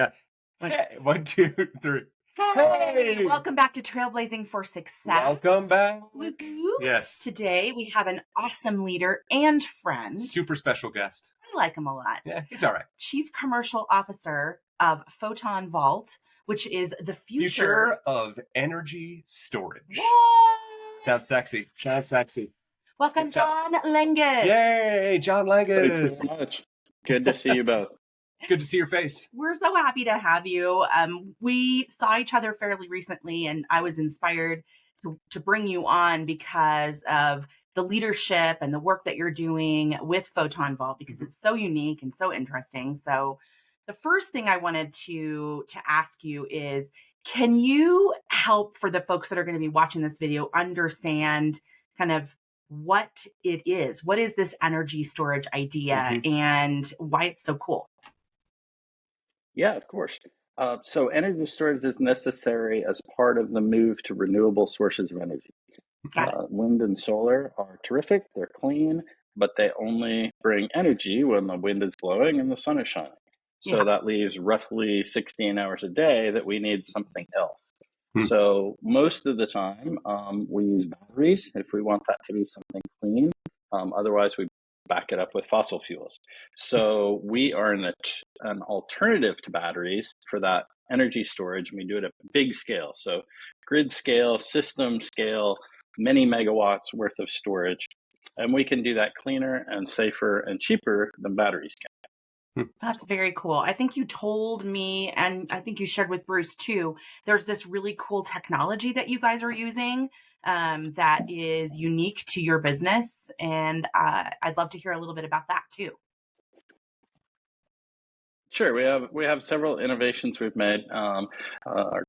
Yeah. Hey, 1, 2, 3. Hey, welcome back to Trailblazing for Success. Welcome back. Woo-hoo. Yes. Today we have an awesome leader and friend. Super special guest. I like him a lot. Yeah, he's all right. Chief Commercial Officer of Photon Vault, which is the future of energy storage. What? Sounds sexy. Sounds sexy. Welcome, John Langhus. Yay, John Langhus. Thank you very much. Good to see you both. It's good to see your face. We're so happy to have you. We saw each other fairly recently, and I was inspired to bring you on because of the leadership and the work that you're doing with Photon Vault, because it's so unique and so interesting. So the first thing I wanted to ask you is, can you help for the folks that are going to be watching this video understand kind of what it is? What is this energy storage idea and why it's so cool? Yeah, of course. So energy storage is necessary as part of the move to renewable sources of energy. Wind and solar are terrific. They're clean, but they only bring energy when the wind is blowing and the sun is shining. So that leaves roughly 16 hours a day that we need something else. So most of the time, we use batteries if we want that to be something clean. Otherwise, we back it up with fossil fuels. So we are an alternative to batteries for that energy storage, and we do it at big scale. So grid scale, system scale, many megawatts worth of storage. And we can do that cleaner and safer and cheaper than batteries can. That's very cool. I think you told me, and I think you shared with Bruce too, there's this really cool technology that you guys are using that is unique to your business. And I'd love to hear a little bit about that too. Sure. We have several innovations we've made. Our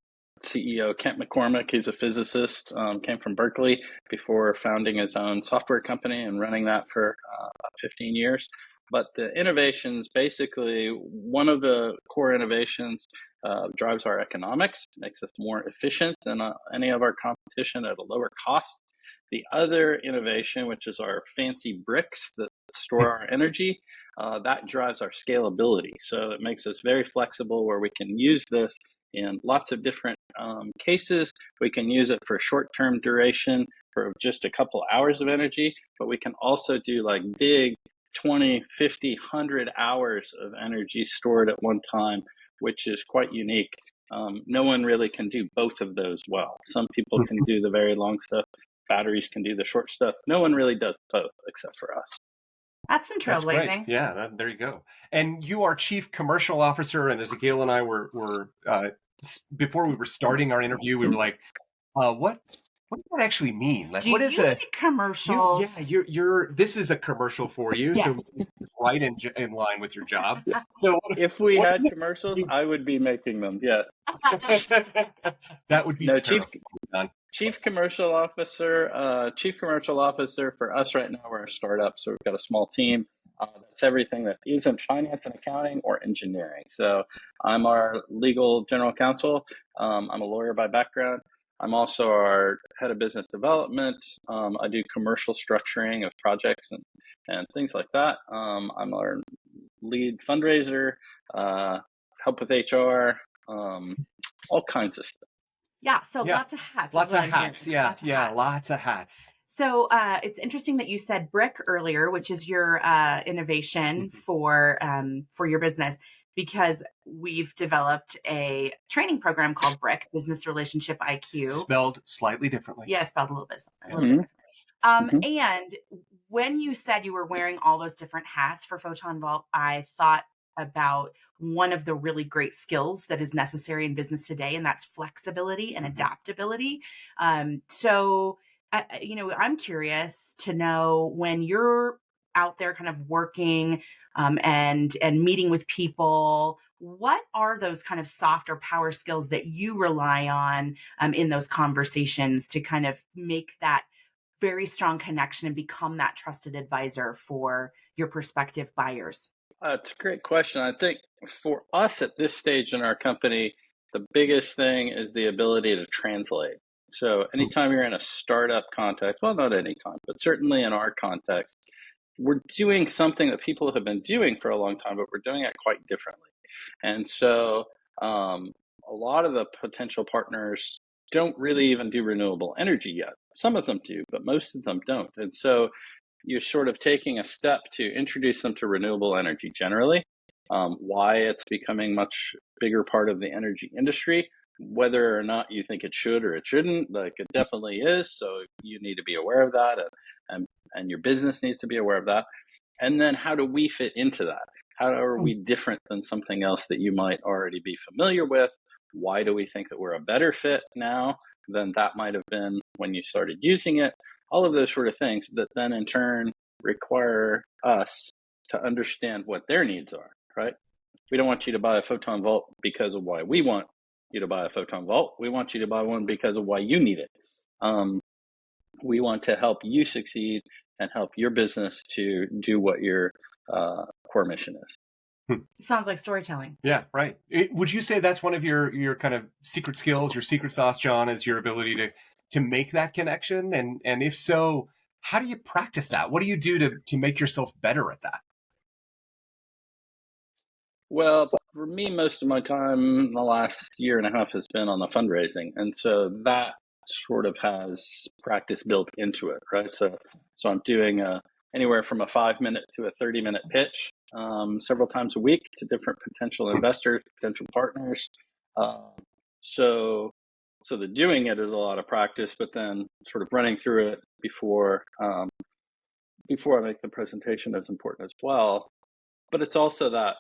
CEO, Kent McCormick, he's a physicist, came from Berkeley before founding his own software company and running that for about 15 years. But the innovations, basically, one of the core innovations drives our economics, makes us more efficient than any of our competition at a lower cost. The other innovation, which is our fancy bricks that store our energy, that drives our scalability. So it makes us very flexible where we can use this in lots of different cases. We can use it for short-term duration for just a couple hours of energy, but we can also do like big 20, 50, 100 hours of energy stored at one time, which is quite unique. No one really can do both of those well. Some people can do the very long stuff. Batteries can do the short stuff. No one really does both except for us. That's some trailblazing. Yeah, there you go. And you are Chief Commercial Officer. And as Gail and I were before we were starting our interview, we were like, what does that actually mean? Like, Do what is you a make commercials? you're this is a commercial for you, Yes. so it's right in line with your job. So if we had commercials, I would be making them. Yes. That would be Chief Commercial Officer. Chief Commercial Officer for us right now. We're a startup, so we've got a small team. That's everything that isn't finance and accounting or engineering. So I'm our legal general counsel. I'm a lawyer by background. I'm also our head of business development. I do commercial structuring of projects and things like that. I'm our lead fundraiser, help with HR, all kinds of stuff. Yeah, so lots of hats. Lots of hats. So it's interesting that you said brick earlier, which is your innovation for your business, because we've developed a training program called BRIC, Business Relationship IQ. Spelled slightly differently. Yeah, spelled a little bit differently. And when you said you were wearing all those different hats for Photon Vault, I thought about one of the really great skills that is necessary in business today, and that's flexibility and adaptability. So, I'm curious to know, when you're out there kind of working and meeting with people, what are those kind of softer power skills that you rely on in those conversations to kind of make that very strong connection and become that trusted advisor for your prospective buyers? It's a great question. I think for us at this stage in our company, the biggest thing is the ability to translate. So anytime you're in a startup context, well, not any time, but certainly in our context, we're doing something that people have been doing for a long time, but we're doing it quite differently. And so a lot of the potential partners don't really even do renewable energy yet. Some of them do, but most of them don't. And so you're sort of taking a step to introduce them to renewable energy generally, why it's becoming much bigger part of the energy industry, whether or not you think it should or it shouldn't, like it definitely is. So you need to be aware of that, and your business needs to be aware of that. And then how do we fit into that? How are we different than something else that you might already be familiar with? Why do we think that we're a better fit now than that might have been when you started using it? All of those sort of things that then in turn require us to understand what their needs are, right? We don't want you to buy a Photon Vault because of why we want you to buy a Photon Vault. We want you to buy one because of why you need it. We want to help you succeed and help your business to do what your core mission is. It sounds like storytelling. Yeah, right. Would you say that's one of your kind of secret skills, your secret sauce, John, is your ability to make that connection? And if so, how do you practice that? What do you do to make yourself better at that? Well, for me, most of my time in the last year and a half has been on the fundraising. And so that sort of has practice built into it, right? So I'm doing anywhere from a 5-minute to a 30-minute pitch several times a week to different potential investors, potential partners. So the doing it is a lot of practice, but then sort of running through it before I make the presentation is important as well. But it's also that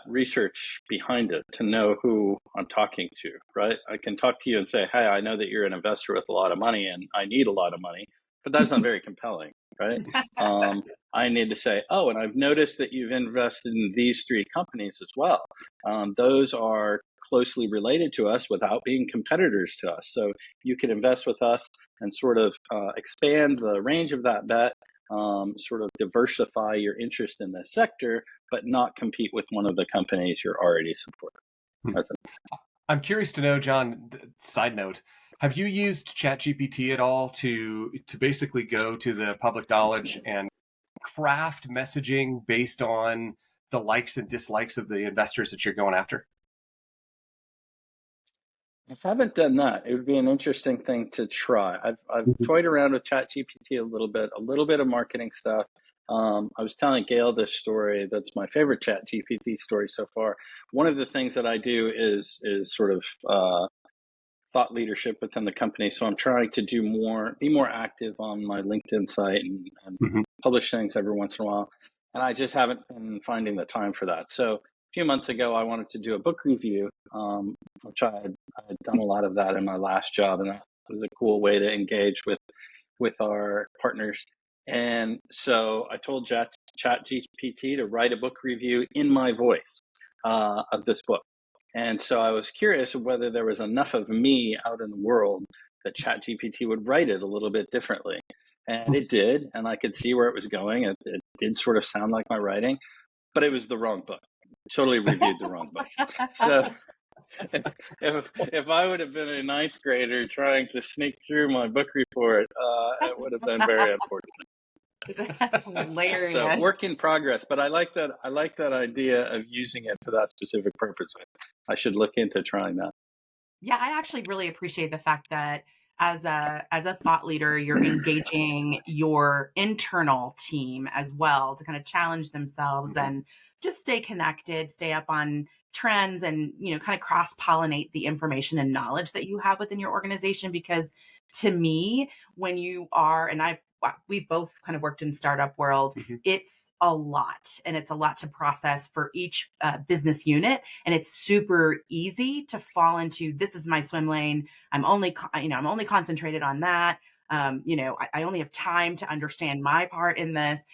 research behind it to know who I'm talking to, right? I can talk to you and say, hey, I know that you're an investor with a lot of money and I need a lot of money, but that's not very compelling, right? I need to say, oh, and I've noticed that you've invested in these 3 companies as well. Those are closely related to us without being competitors to us. So you could invest with us and sort of expand the range of that bet, sort of diversify your interest in this sector, but not compete with one of the companies you're already supporting. I'm curious to know, John, side note, have you used ChatGPT at all to basically go to the public knowledge and craft messaging based on the likes and dislikes of the investors that you're going after? I haven't done that. It would be an interesting thing to try. I've toyed around with ChatGPT a little bit of marketing stuff. I was telling Gail this story. That's my favorite ChatGPT story so far. One of the things that I do is sort of thought leadership within the company. So I'm trying to be more active on my LinkedIn site and publish things every once in a while. And I just haven't been finding the time for that. So a few months ago, I wanted to do a book review, which I had done a lot of that in my last job, and that was a cool way to engage with our partners. And so I told ChatGPT to write a book review in my voice of this book. And so I was curious whether there was enough of me out in the world that ChatGPT would write it a little bit differently. And it did, and I could see where it was going. It did sort of sound like my writing, but it was the wrong book. Totally reviewed the wrong book. So if I would have been a 9th grader trying to sneak through my book report, it would have been very unfortunate. That's hilarious. So work in progress, but I like that idea of using it for that specific purpose. I should look into trying that. Yeah, I actually really appreciate the fact that as a thought leader, you're engaging your internal team as well to kind of challenge themselves and just stay connected, stay up on trends, and kind of cross-pollinate the information and knowledge that you have within your organization. Because to me, when you are, and we've both kind of worked in startup world, it's a lot, and it's a lot to process for each business unit. And it's super easy to fall into, this is my swim lane. I'm only concentrated on that. I only have time to understand my part in this.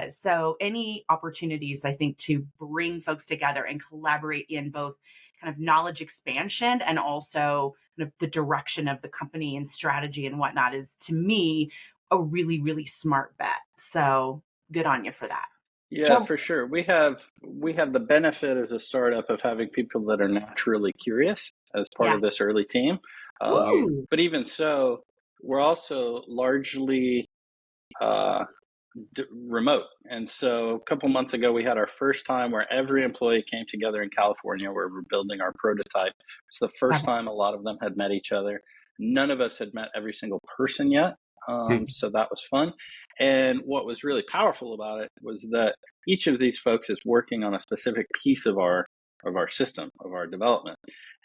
So any opportunities, I think, to bring folks together and collaborate in both kind of knowledge expansion and also kind of the direction of the company and strategy and whatnot is, to me, a really, really smart bet. So good on you for that. Yeah, for sure. We have the benefit as a startup of having people that are naturally curious as part of this early team. But even so, we're also largely remote. And so a couple months ago, we had our first time where every employee came together in California where we're building our prototype. It's the first time a lot of them had met each other. None of us had met every single person yet. So that was fun. And what was really powerful about it was that each of these folks is working on a specific piece of our system, of our development.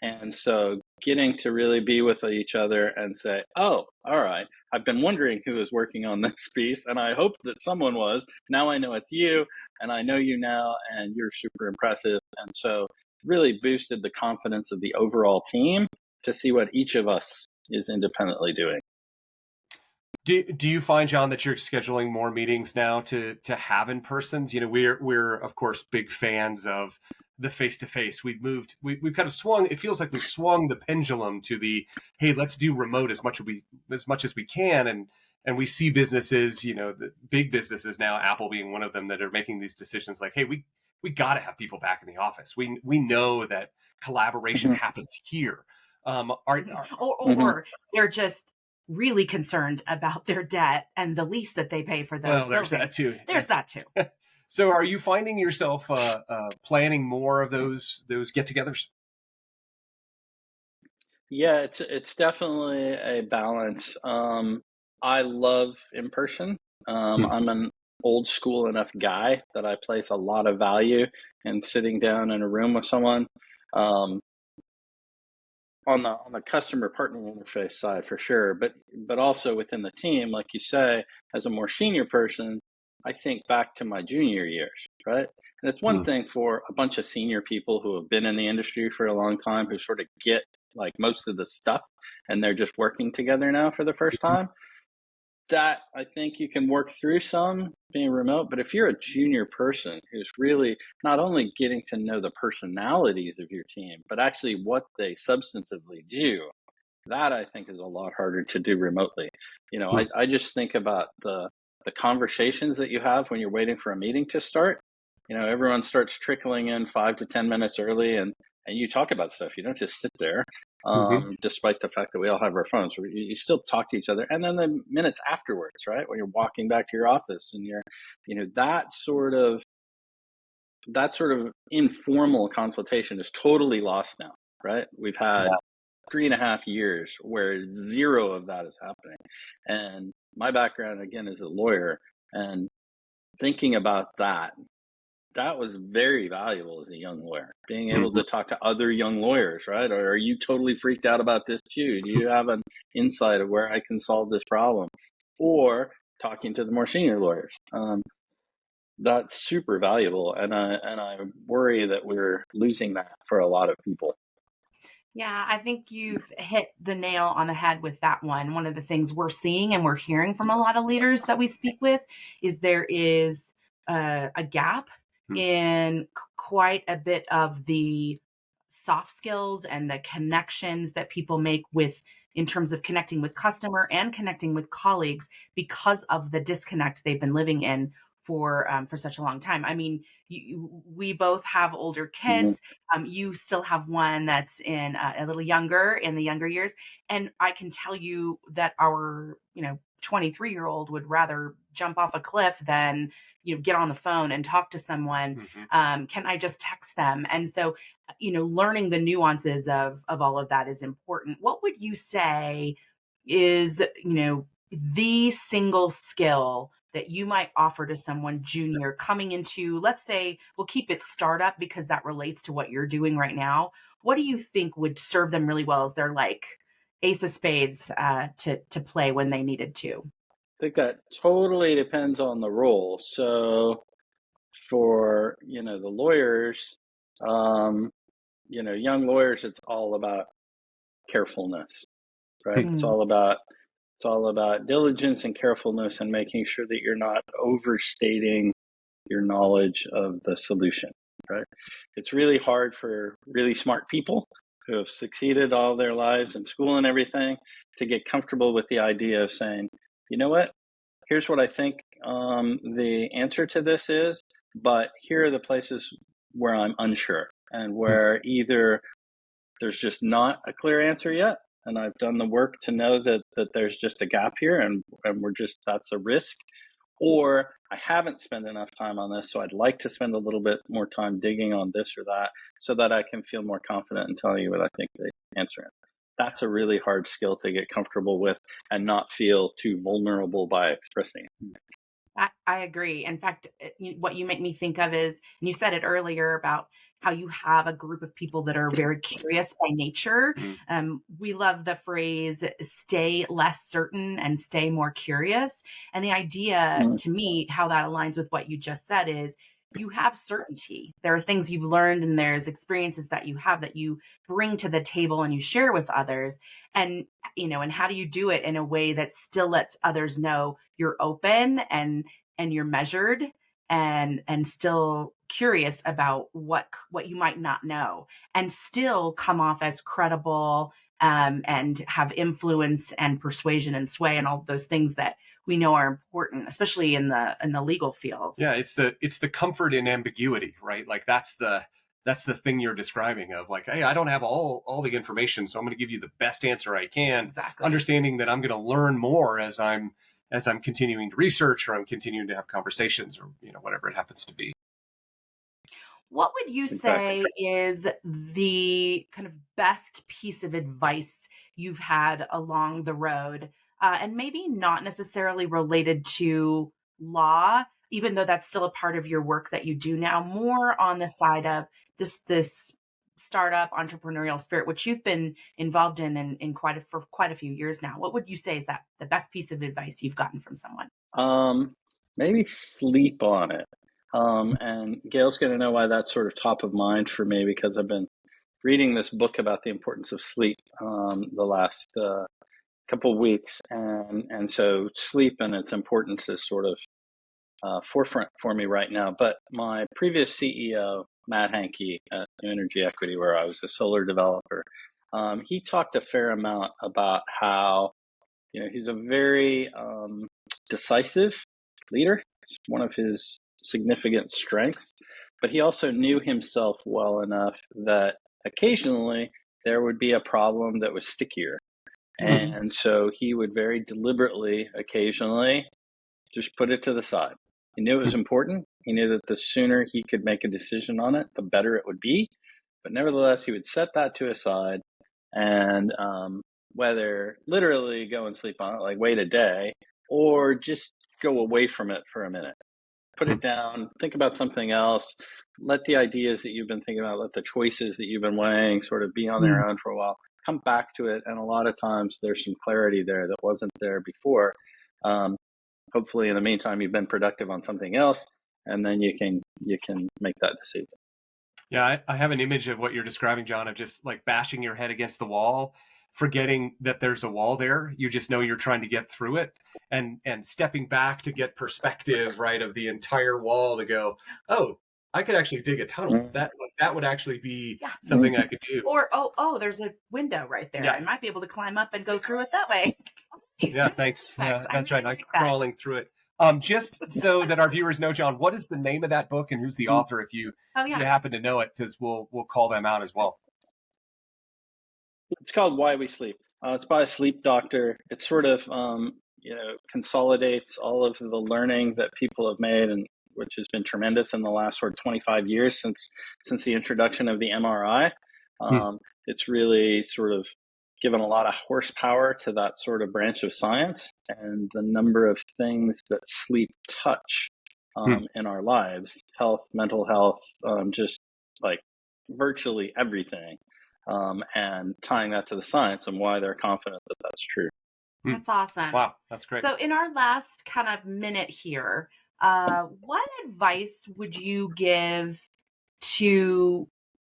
And so getting to really be with each other and say, oh, all right, I've been wondering who is working on this piece, and I hoped that someone was. Now I know it's you, and I know you now, and you're super impressive. And so really boosted the confidence of the overall team to see what each of us is independently doing. Do you find, John, that you're scheduling more meetings now to have in persons? You know, we're of course big fans of the face to face. We've kind of swung. It feels like we've swung the pendulum to the, hey, let's do remote as much as we can, and we see businesses, you know, the big businesses now, Apple being one of them, that are making these decisions like, hey, we got to have people back in the office. We know that collaboration happens here. Or they're just really concerned about their debt and the lease that they pay for those buildings. There's that too. There's that too. So are you finding yourself planning more of those get-togethers? Yeah, it's definitely a balance. I love in person. I'm an old school enough guy that I place a lot of value in sitting down in a room with someone. On the customer partner interface side for sure, but also within the team, like you say, as a more senior person, I think back to my junior years, right? And it's one thing for a bunch of senior people who have been in the industry for a long time, who sort of get like most of the stuff, and they're just working together now for the first time. That I think you can work through some being remote, but if you're a junior person who's really not only getting to know the personalities of your team, but actually what they substantively do, that I think is a lot harder to do remotely. You know, I just think about the conversations that you have when you're waiting for a meeting to start. You know, everyone starts trickling in 5 to 10 minutes early, and you talk about stuff. You don't just sit there, despite the fact that we all have our phones. You still talk to each other. And then the minutes afterwards, right, when you're walking back to your office and you're, you know, that sort of informal consultation is totally lost now, right? We've had 3.5 years where zero of that is happening. And my background, again, is a lawyer, and thinking about that was very valuable as a young lawyer, being able to talk to other young lawyers, right? Or are you totally freaked out about this too? Do you have an insight of where I can solve this problem? Or talking to the more senior lawyers. That's super valuable. And I worry that we're losing that for a lot of people. Yeah, I think you've hit the nail on the head with that one. One of the things we're seeing and we're hearing from a lot of leaders that we speak with is there is a gap in quite a bit of the soft skills and the connections that people make with in terms of connecting with customer and connecting with colleagues because of the disconnect they've been living in for such a long time. I mean, we both have older kids. You still have one that's in a little younger in the younger years, and I can tell you that our 23-year-old would rather jump off a cliff than get on the phone and talk to someone. Can I just text them? And so learning the nuances of all of that is important. What would you say is the single skill that you might offer to someone junior coming into, let's say, we'll keep it startup because that relates to what you're doing right now. What do you think would serve them really well as their like ace of spades to play when they needed to? I think that totally depends on the role. So for, the lawyers, young lawyers, it's all about carefulness, right? It's all about diligence and carefulness and making sure that you're not overstating your knowledge of the solution, right? It's really hard for really smart people who have succeeded all their lives in school and everything to get comfortable with the idea of saying, you know what, here's what I think the answer to this is, but here are the places where I'm unsure and where either there's just not a clear answer yet, and I've done the work to know that there's just a gap here, and that's a risk, or I haven't spent enough time on this, so I'd like to spend a little bit more time digging on this or that so that I can feel more confident in telling you what I think the answer is. That's a really hard skill to get comfortable with and not feel too vulnerable by expressing it. I agree. In fact, what you make me think of is, and you said it earlier about how you have a group of people that are very curious by nature. We love the phrase, stay less certain and stay more curious. And the idea to me, how that aligns with what you just said is, you have certainty. There are things you've learned and there's experiences that you have that you bring to the table and you share with others. And, and how do you do it in a way that still lets others know you're open and you're measured and still curious about what you might not know, and still come off as credible, and have influence and persuasion and sway and all those things that we know are important, especially in the legal field. Yeah, it's the comfort in ambiguity, right? Like that's the thing you're describing of like, hey, I don't have all the information, so I'm going to give you the best answer I can. Exactly. Understanding that I'm going to learn more as I'm continuing to research, or I'm continuing to have conversations, or whatever it happens to be. What would you say is the kind of best piece of advice you've had along the road, and maybe not necessarily related to law, even though that's still a part of your work that you do now, more on the side of this startup entrepreneurial spirit, which you've been involved in for quite a few years now? What would you say is that the best piece of advice you've gotten from someone? Maybe sleep on it. And Gail's going to know why that's sort of top of mind for me, because I've been reading this book about the importance of sleep the last couple of weeks, and so sleep and its importance is sort of forefront for me right now. But my previous CEO, Matt Hankey at New Energy Equity, where I was a solar developer, he talked a fair amount about how he's a very decisive leader. It's one of his significant strengths, but he also knew himself well enough that occasionally there would be a problem that was stickier. And so he would very deliberately occasionally just put it to the side. He knew it was important. He knew that the sooner he could make a decision on it, the better it would be. But nevertheless, he would set that to a side, and whether literally go and sleep on it, like wait a day, or just go away from it for a minute. Put it down, think about something else, let the ideas that you've been thinking about, let the choices that you've been weighing sort of be on their own for a while, come back to it. And a lot of times there's some clarity there that wasn't there before. Hopefully in the meantime, you've been productive on something else, and then you can make that decision. Yeah, I have an image of what you're describing, John, of just like bashing your head against the wall, forgetting that there's a wall there. You just know you're trying to get through it, and stepping back to get perspective, right, of the entire wall, to go, oh, I could actually dig a tunnel. That would actually be something I could do. Or there's a window right there. I might be able to climb up and go through it that way. Yeah, thanks. That's right. Like crawling through it. Just so that our viewers know, John, what is the name of that book and who's the author? If you happen to know it, because we'll call them out as well. It's called Why We Sleep. It's by a sleep doctor. It sort of consolidates all of the learning that people have made, and which has been tremendous in the last 25 years since the introduction of the MRI. It's really sort of given a lot of horsepower to that sort of branch of science, and the number of things that sleep touch in our lives, health, mental health, just like virtually everything, and tying that to the science and why they're confident that that's true. That's awesome. Wow, that's great. So in our last kind of minute here, what advice would you give to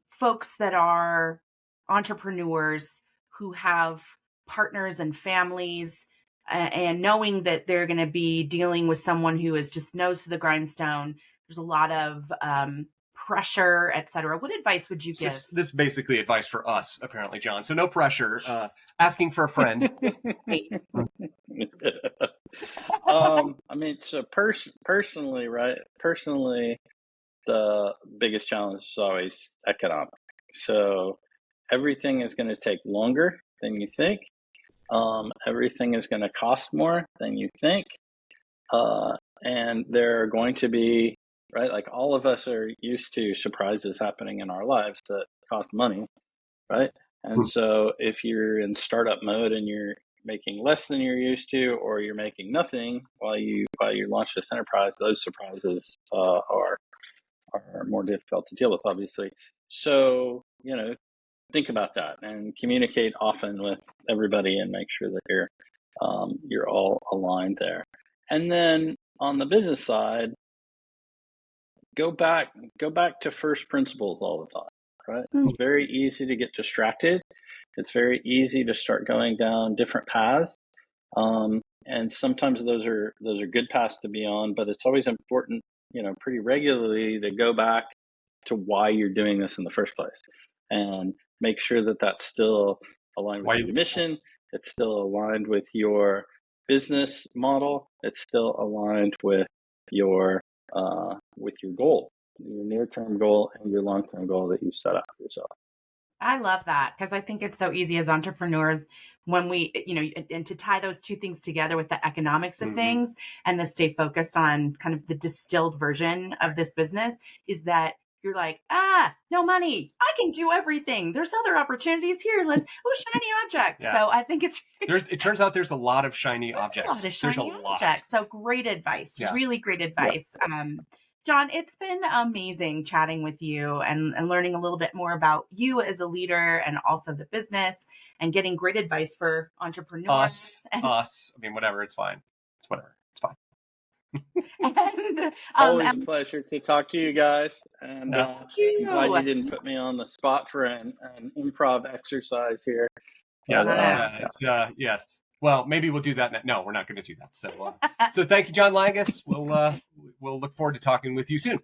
folks that are entrepreneurs who have partners and families, and knowing that they're going to be dealing with someone who is just nose to the grindstone? There's a lot of pressure, etc. What advice would you give? This is basically advice for us, apparently, John. So no pressure. Asking for a friend. I mean, so personally, right? Personally, the biggest challenge is always economic. So everything is going to take longer than you think. Everything is going to cost more than you think. and there are going to be, right, like all of us are used to surprises happening in our lives that cost money, right? And so if you're in startup mode and you're making less than you're used to, or you're making nothing while you launch this enterprise, those surprises are more difficult to deal with, obviously. So, think about that and communicate often with everybody and make sure that you're all aligned there. And then on the business side, go back to first principles all the time, right? It's very easy to get distracted. It's very easy to start going down different paths. And sometimes those are good paths to be on, but it's always important, pretty regularly to go back to why you're doing this in the first place and make sure that that's still aligned with your mission. It's still aligned with your business model. It's still aligned with your goal, your near-term goal and your long-term goal that you set up for yourself. I love that, because I think it's so easy as entrepreneurs when we, and to tie those two things together with the economics of things and to stay focused on kind of the distilled version of this business, is that you're like, no money, I can do everything. There's other opportunities here. Shiny object. Yeah. So I think it turns out there's a lot of shiny objects. There's a lot. So great advice, really great advice. Yeah. John, it's been amazing chatting with you and learning a little bit more about you as a leader and also the business and getting great advice for entrepreneurs. Us. I mean, whatever. It's fine. It's whatever. It's fine. And, always a pleasure to talk to you guys. And I'm glad you didn't put me on the spot for an improv exercise here. Yes. Well, maybe we'll do that. No, we're not going to do that. So thank you, John Langhus. We'll look forward to talking with you soon.